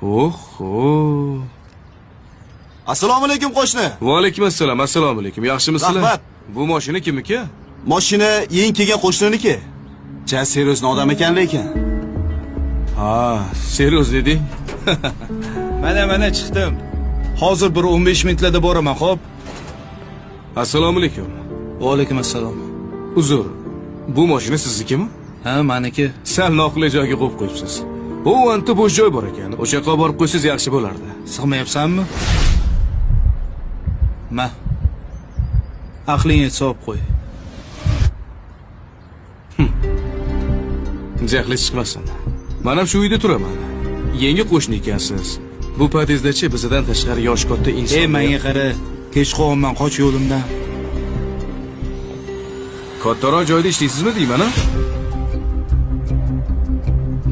Oho. Assalomu alaykum qo'shni. Va alaykum assalom. Assalomu alaykum. Yaxshimisizlar? Rahmat. Bu mashina kimniki? Mashina yeng kelgan qo'shniniki. Ja seriozli odam ekan lekin. Ha, seriyoz deding. Mana chiqdim. Hozir bir 15 minutlarda boraman, xo'p? Assalomu alaykum. Va alaykum assalom. Uzr. Bu mashina siznikimi? Ha, meniki. Sal noqulay joyga qo'yib qo'yibsiz. Bu anta bo'sh joy bor ekan. O'sha yoqqa borib qo'ysangiz yaxshi bo'lardi. Sig'mayapsanmi? Ma. Aqlingga solib qo'y. Jahli chiqmasin. Men ham shu uyda turaman. Yangi qo'shni ekansiz. Bu podyezdda-chi bizdan tashqari yosh katta inson. Menga qara, kech qolman, qoch yo'limdan. Kattaroq joyda ishlaysizmi deyman, ha?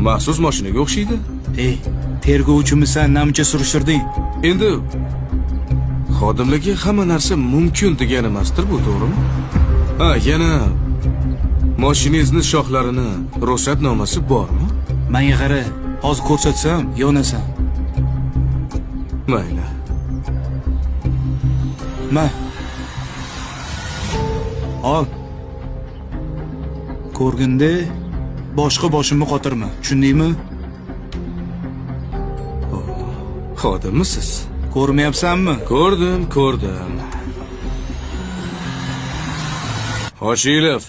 Maxsus mashinaga o'xshaydi. Tergovchimisan, namcha surishtirding? Endi xodimlarga hamma narsa mumkin degani emasdir, bu to'g'rimi? Ha, yana mashinangizni shoxlarini ruxsatnomasi bormi? Menga qara, hozir ko'rsatsam, yonasan. Mayli. Ma. Ol. Ko'rginde boshqa boshimni qotirma, tushundingmi? Xodimmisiz? Ko'rmayapsanmi? Ko'rdim. Hoshilov.